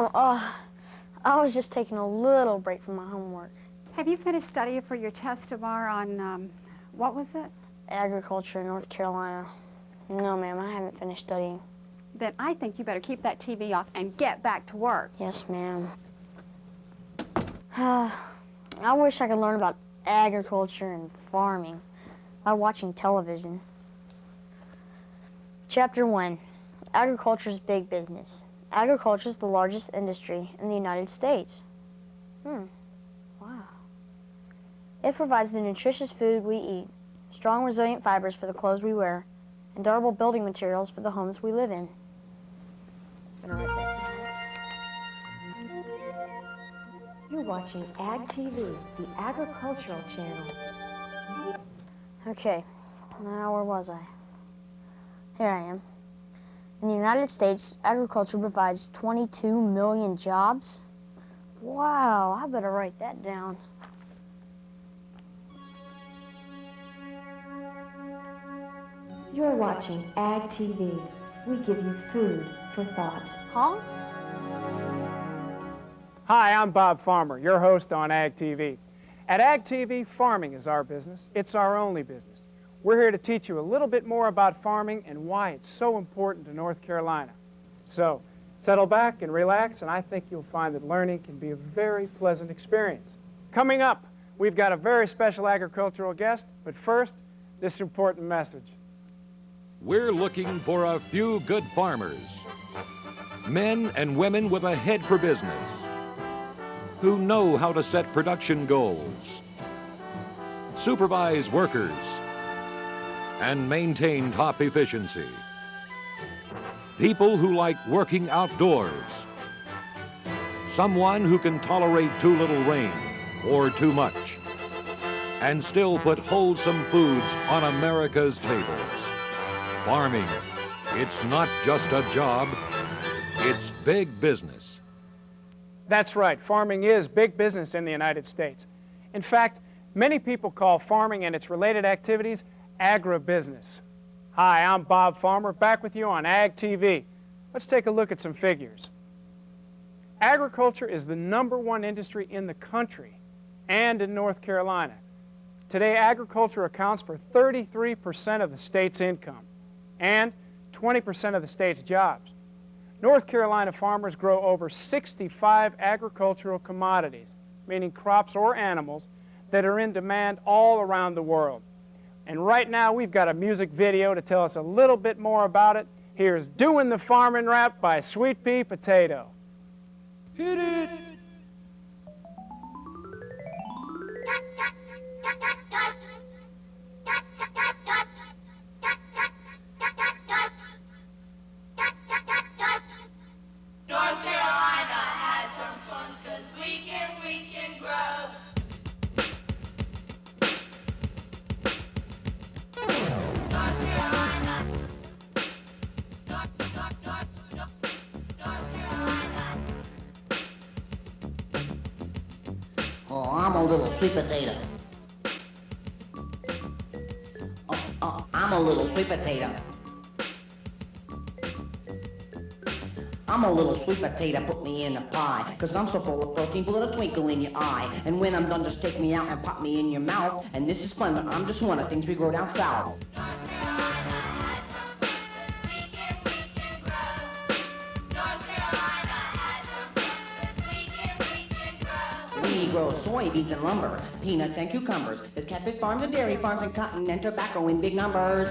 Mom, I was just taking a little break from my homework. Have you finished studying for your test tomorrow on, what was it? Agriculture in North Carolina. No, ma'am, I haven't finished studying. Then I think you better keep that TV off and get back to work. Yes, ma'am. I wish I could learn about agriculture and farming by watching television. Chapter 1, Agriculture is Big Business. Agriculture is the largest industry in the United States. Wow. It provides the nutritious food we eat, strong, resilient fibers for the clothes we wear, and durable building materials for the homes we live in. I'm gonna write that. You're watching Ag TV, the agricultural channel. Okay, now where was I? Here I am. In the United States, agriculture provides 22 million jobs. Wow, I better write that down. You're watching Ag TV. We give you food for thought. Huh? Hi, I'm Bob Farmer, your host on Ag TV. At Ag TV, farming is our business. It's our only business. We're here to teach you a little bit more about farming and why it's so important to North Carolina. So, settle back and relax, and I think you'll find that learning can be a very pleasant experience. Coming up, we've got a very special agricultural guest, but first, this important message. We're looking for a few good farmers, men and women with a head for business, who know how to set production goals, supervise workers, and maintain top efficiency. People who like working outdoors. Someone who can tolerate too little rain or too much and still put wholesome foods on America's tables. Farming, it's not just a job, it's big business. That's right, farming is big business in the United States. In fact, many people call farming and its related activities agribusiness. Hi, I'm Bob Farmer, back with you on Ag TV. Let's take a look at some figures. Agriculture is the #1 industry in the country and in North Carolina. Today, agriculture accounts for 33% of the state's income and 20% of the state's jobs. North Carolina farmers grow over 65 agricultural commodities, meaning crops or animals, that are in demand all around the world. And right now, we've got a music video to tell us a little bit more about it. Here's Doing the Farming Rap by Sweet Pea Potato. Hit it! Oh, I'm a little sweet potato. I'm a little sweet potato. I'm a little sweet potato, put me in a pie, 'cause I'm so full of protein, put a twinkle in your eye. And when I'm done, just take me out and pop me in your mouth. And this is fun, but I'm just one of things we grow down south. We grow soybeans and lumber, peanuts and cucumbers. There's catfish farms and dairy farms and cotton and tobacco in big numbers.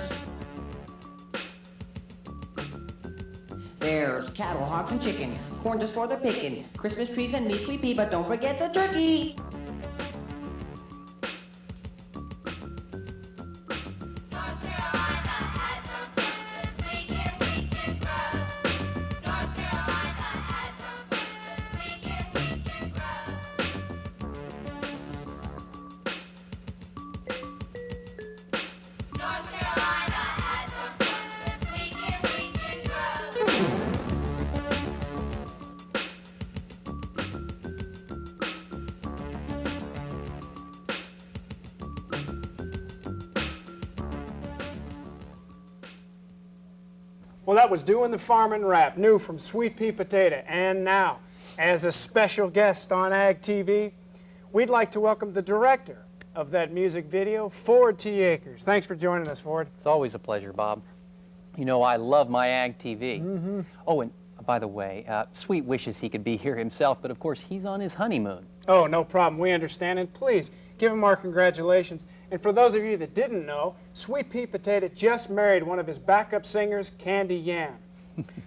There's cattle, hogs, and chicken, corn just for the picking, Christmas trees and meat, sweet pea, but don't forget the turkey. Well, that was Doing the Farming Rap, new from Sweet Pea Potato. And now, As a special guest on Ag TV, we'd like to welcome the director of that music video, Ford T. Akers. Thanks for joining us, Ford. It's always a pleasure, Bob. You know, I love my Ag TV. Oh, and by the way, Sweet wishes he could be here himself, but of course he's on his honeymoon. Oh, no problem. We understand. And please, give him our congratulations. And for those of you that didn't know, Sweet Pea Potato just married one of his backup singers, Candy Yam.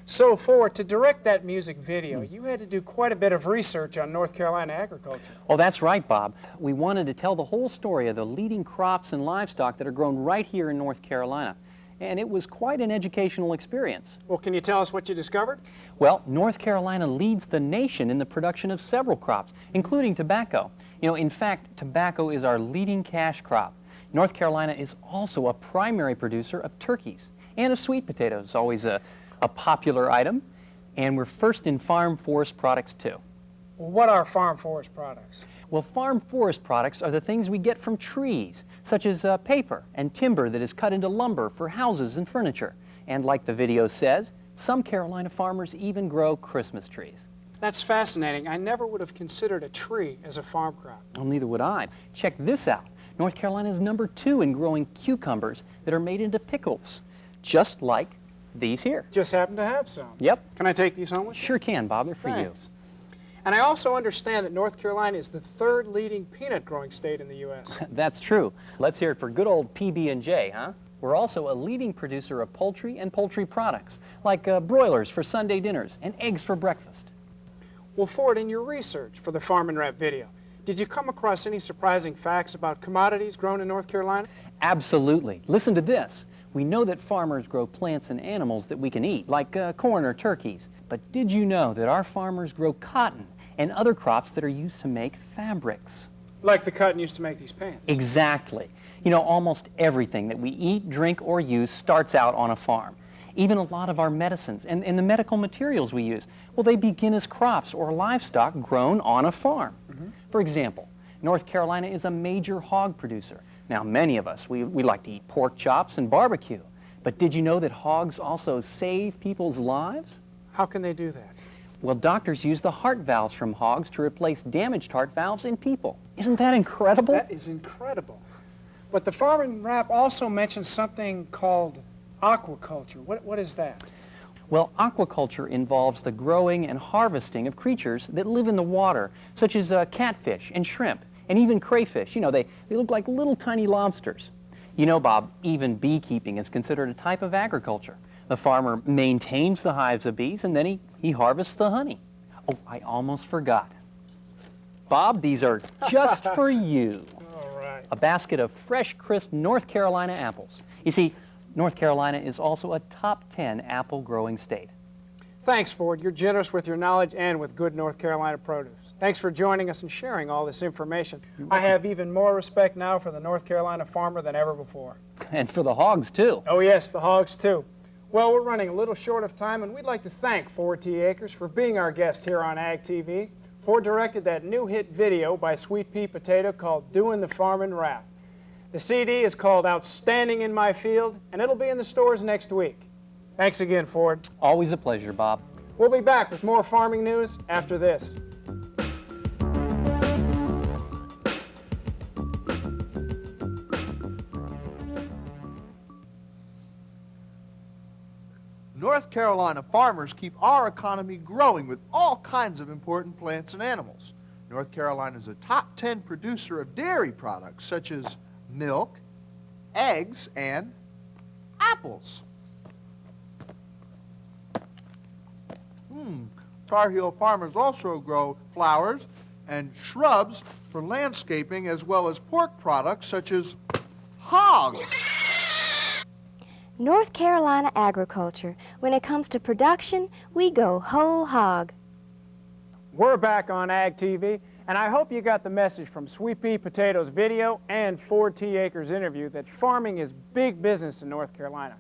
So, Ford, to direct that music video, you had to do quite a bit of research on North Carolina agriculture. Oh, that's right, Bob. We wanted to tell the whole story of the leading crops and livestock that are grown right here in North Carolina. And it was quite an educational experience. Well, can you tell us what you discovered? Well, North Carolina leads the nation in the production of several crops, including tobacco. You know, in fact, tobacco is our leading cash crop. North Carolina is also a primary producer of turkeys and of sweet potatoes, always a popular item. And we're first in farm forest products, too. Well, what are farm forest products? Well, farm forest products are the things we get from trees, such as paper and timber that is cut into lumber for houses and furniture. And like the video says, some Carolina farmers even grow Christmas trees. That's fascinating. I never would have considered a tree as a farm crop. Well, neither would I. Check this out. North Carolina is #2 in growing cucumbers that are made into pickles, just like these here. Just happen to have some. Yep. Can I take these home with me? Sure can, Bob. They're for Thanks. And I also understand that North Carolina is the 3rd leading peanut growing state in the U.S. you. That's true. Let's hear it for good old PB&J, huh? We're also a leading producer of poultry and poultry products, like broilers for Sunday dinners and eggs for breakfast. Well, Ford, in your research for the Farm and Rap video, did you come across any surprising facts about commodities grown in North Carolina? Absolutely. Listen to this. We know that farmers grow plants and animals that we can eat, like corn or turkeys. But did you know that our farmers grow cotton and other crops that are used to make fabrics? Like the cotton used to make these pants. Exactly. You know, almost everything that we eat, drink, or use starts out on a farm. Even a lot of our medicines and the medical materials we use, well, they begin as crops or livestock grown on a farm. For example, North Carolina is a major hog producer. Now, many of us, we like to eat pork chops and barbecue. But did you know that hogs also save people's lives? How can they do that? Well, doctors use the heart valves from hogs to replace damaged heart valves in people. Isn't that incredible? That is incredible. But the Farm and Rap also mentions something called aquaculture. What is that? Well, aquaculture involves the growing and harvesting of creatures that live in the water, such as catfish and shrimp, and even crayfish. You know, they look like little tiny lobsters. You know, Bob, even beekeeping is considered a type of agriculture. The farmer maintains the hives of bees, and then he harvests the honey. Oh, I almost forgot. Bob, these are just for you. All right. A basket of fresh, crisp North Carolina apples. You see, North Carolina is also a top 10 apple growing state. Thanks, Ford. You're generous with your knowledge and with good North Carolina produce. Thanks for joining us and sharing all this information. I have even more respect now for the North Carolina farmer than ever before. And for the hogs, too. Oh, yes, the hogs, too. Well, we're running a little short of time, and we'd like to thank Ford T. Akers for being our guest here on Ag TV. Ford directed that new hit video by Sweet Pea Potato called Doing the Farm and Rap. The CD is called Outstanding in My Field, and it'll be in the stores next week. Thanks again, Ford. Always a pleasure, Bob. We'll be back with more farming news after this. North Carolina farmers keep our economy growing with all kinds of important plants and animals. North Carolina is a top 10 producer of dairy products such as milk, eggs, and apples. Tar Heel farmers also grow flowers and shrubs for landscaping, as well as pork products such as hogs. North Carolina agriculture. When it comes to production, we go whole hog. We're back on Ag TV, and I hope you got the message from Sweet Pea Potato's video and Ford T. Akers' interview that farming is big business in North Carolina.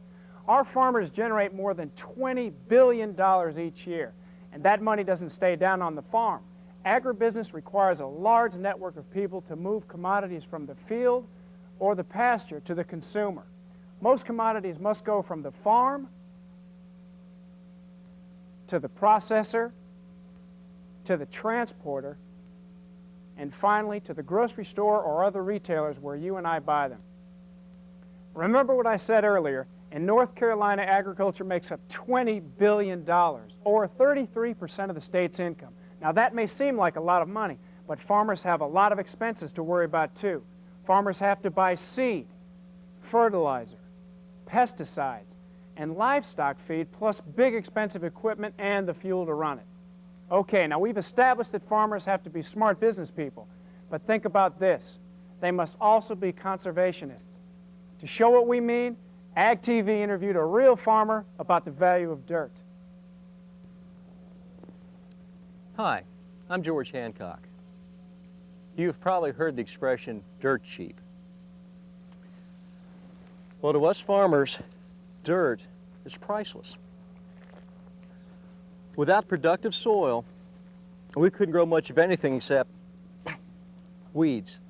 Our farmers generate more than $20 billion each year, and that money doesn't stay down on the farm. Agribusiness requires a large network of people to move commodities from the field or the pasture to the consumer. Most commodities must go from the farm to the processor to the transporter, and finally to the grocery store or other retailers where you and I buy them. Remember what I said earlier, in North Carolina, agriculture makes up $20 billion, or 33% of the state's income. Now that may seem like a lot of money, but farmers have a lot of expenses to worry about too. Farmers have to buy seed, fertilizer, pesticides, and livestock feed, plus big expensive equipment and the fuel to run it. Okay, now we've established that farmers have to be smart business people, but think about this. They must also be conservationists. To show what we mean, Ag TV interviewed a real farmer about the value of dirt. Hi, I'm George Hancock. You've probably heard the expression, dirt cheap. Well, to us farmers, dirt is priceless. Without productive soil, we couldn't grow much of anything except weeds.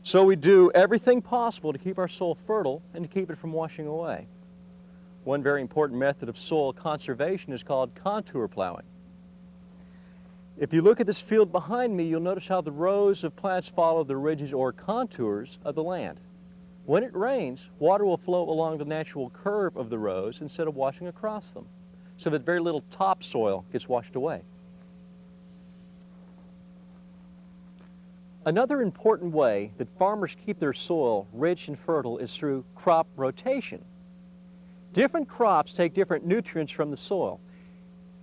So we do everything possible to keep our soil fertile and to keep it from washing away. One very important method of soil conservation is called contour plowing. If you look at this field behind me, you'll notice how the rows of plants follow the ridges or contours of the land. When it rains, water will flow along the natural curve of the rows instead of washing across them, so that very little topsoil gets washed away. Another important way that farmers keep their soil rich and fertile is through crop rotation. Different crops take different nutrients from the soil.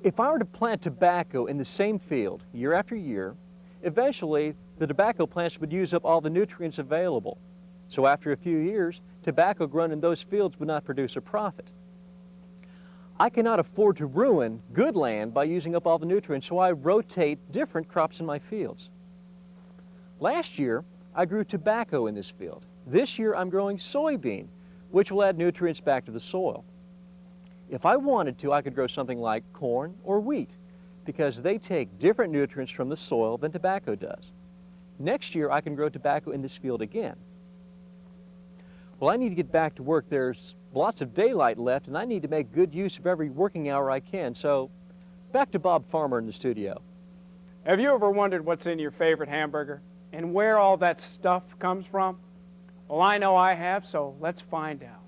If I were to plant tobacco in the same field year after year, eventually the tobacco plants would use up all the nutrients available. So after a few years, tobacco grown in those fields would not produce a profit. I cannot afford to ruin good land by using up all the nutrients, so I rotate different crops in my fields. Last year, I grew tobacco in this field. This year, I'm growing soybean, which will add nutrients back to the soil. If I wanted to, I could grow something like corn or wheat, because they take different nutrients from the soil than tobacco does. Next year, I can grow tobacco in this field again. Well, I need to get back to work. There's lots of daylight left, and I need to make good use of every working hour I can. So, back to Bob Farmer in the studio. Have you ever wondered what's in your favorite hamburger and where all that stuff comes from? Well, I know I have, so let's find out.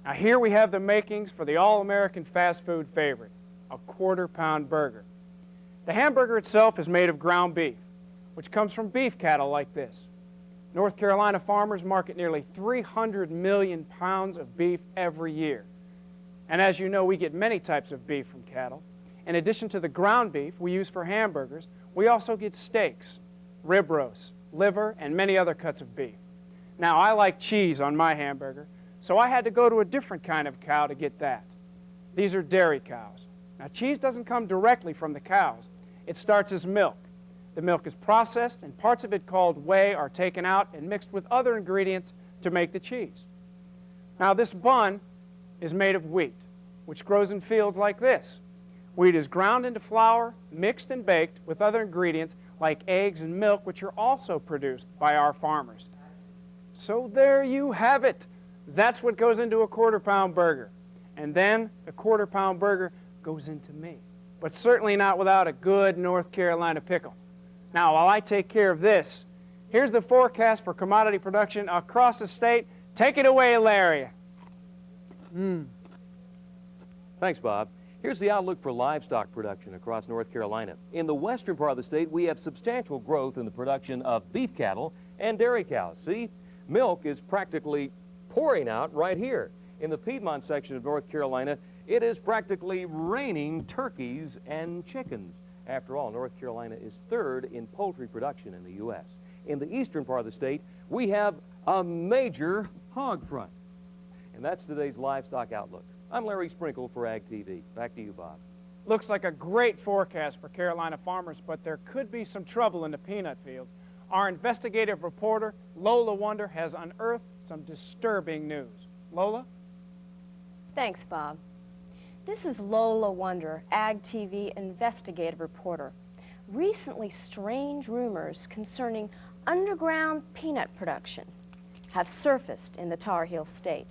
Now here we have the makings for the all-American fast food favorite, a quarter-pound burger. The hamburger itself is made of ground beef, which comes from beef cattle like this. North Carolina farmers market nearly 300 million pounds of beef every year. And as you know, we get many types of beef from cattle. In addition to the ground beef we use for hamburgers, we also get steaks, rib roasts, liver, and many other cuts of beef. Now, I like cheese on my hamburger, so I had to go to a different kind of cow to get that. These are dairy cows. Now, cheese doesn't come directly from the cows. It starts as milk. The milk is processed, and parts of it called whey are taken out and mixed with other ingredients to make the cheese. Now, this bun is made of wheat, which grows in fields like this. Wheat is ground into flour, mixed and baked with other ingredients like eggs and milk, which are also produced by our farmers. So there you have it. That's what goes into a quarter-pound burger. And then the quarter-pound burger goes into me, but certainly not without a good North Carolina pickle. Now, while I take care of this, here's the forecast for commodity production across the state. Take it away, Larry. Thanks, Bob. Here's the outlook for livestock production across North Carolina. In the western part of the state, we have substantial growth in the production of beef cattle and dairy cows. See, milk is practically pouring out right here. In the Piedmont section of North Carolina, it is practically raining turkeys and chickens. After all, North Carolina is third in poultry production in the U.S. In the eastern part of the state, we have a major hog front. And that's today's livestock outlook. I'm Larry Sprinkle for Ag TV. Back to you, Bob. Looks like a great forecast for Carolina farmers, but there could be some trouble in the peanut fields. Our investigative reporter, Lola Wonder, has unearthed some disturbing news. Lola? Thanks, Bob. This is Lola Wonder, Ag TV investigative reporter. Recently, strange rumors concerning underground peanut production have surfaced in the Tar Heel State.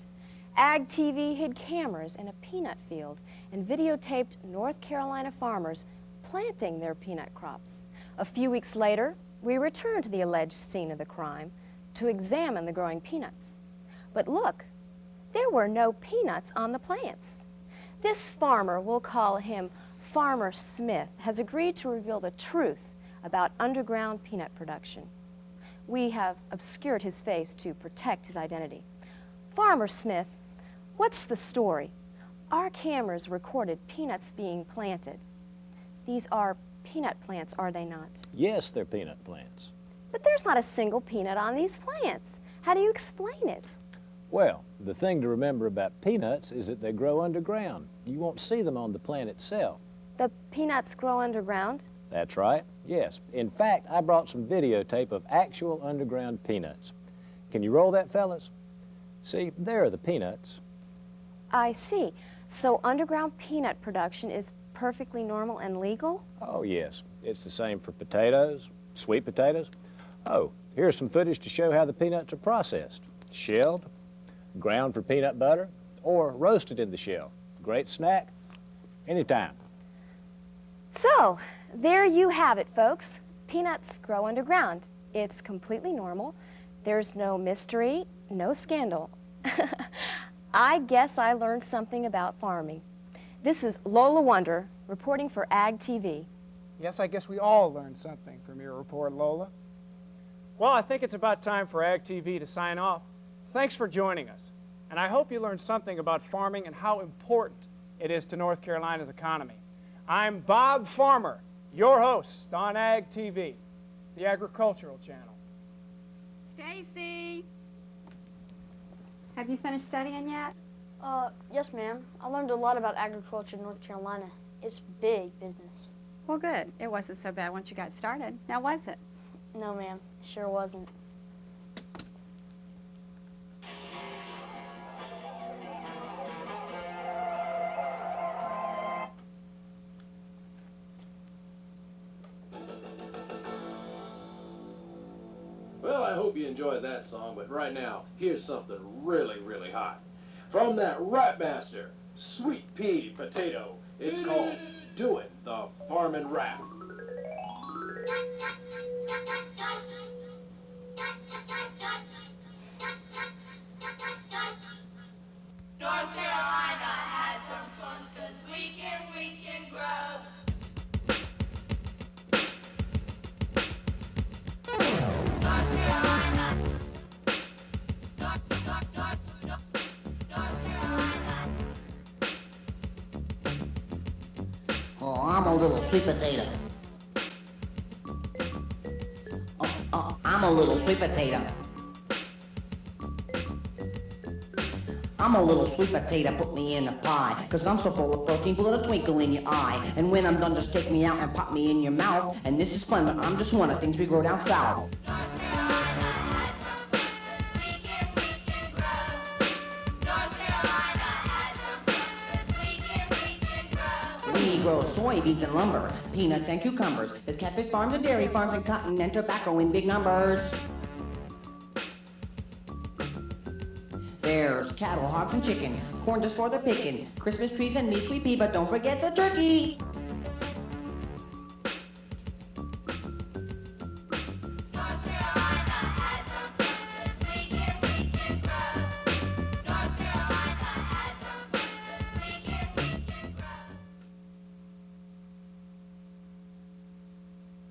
Ag TV hid cameras in a peanut field and videotaped North Carolina farmers planting their peanut crops. A few weeks later, we returned to the alleged scene of the crime to examine the growing peanuts. But look, there were no peanuts on the plants. This farmer, we'll call him Farmer Smith, has agreed to reveal the truth about underground peanut production. We have obscured his face to protect his identity. Farmer Smith, what's the story? Our cameras recorded peanuts being planted. These are peanut plants, are they not? Yes, they're peanut plants. But there's not a single peanut on these plants. How do you explain it? Well, the thing to remember about peanuts is that they grow underground. You won't see them on the plant itself. The peanuts grow underground? That's right, yes. In fact, I brought some videotape of actual underground peanuts. Can you roll that, fellas? See, there are the peanuts. I see. So underground peanut production is perfectly normal and legal? Oh, yes. It's the same for potatoes, sweet potatoes. Oh, here's some footage to show how the peanuts are processed. Shelled, ground for peanut butter, or roasted in the shell. Great snack, anytime. So, there you have it, folks. Peanuts grow underground. It's completely normal. There's no mystery, no scandal. I guess I learned something about farming. This is Lola Wonder, reporting for Ag TV. Yes, I guess we all learned something from your report, Lola. Well, I think it's about time for Ag TV to sign off. Thanks for joining us, and I hope you learned something about farming and how important it is to North Carolina's economy. I'm Bob Farmer, your host on Ag TV, the agricultural channel. Stacy, have you finished studying yet? Yes, ma'am. I learned a lot about agriculture in North Carolina. It's big business. Well, good. It wasn't so bad once you got started. Now, was it? No, ma'am. It sure wasn't. Well, I hope you enjoyed that song, but right now, here's something really, really hot. From that rap master, Sweet Pea Potato. It's called Doing the Farmin' Rap. North Carolina has some funds 'cause we can grow. North Carolina. North Carolina. Oh, I'm a little sweet potato. I'm a little sweet potato. I'm a little sweet potato, put me in a pie, 'cause I'm so full of protein, put a twinkle in your eye. And when I'm done, just take me out and pop me in your mouth. And this is fun, but I'm just one of things we grow down south. We grow soybeans and lumber, peanuts and cucumbers. There's catfish farms and dairy farms and cotton and tobacco in big numbers. There's cattle, hogs, and chicken, corn just for the picking, Christmas trees and meat, sweet pea, but don't forget the turkey.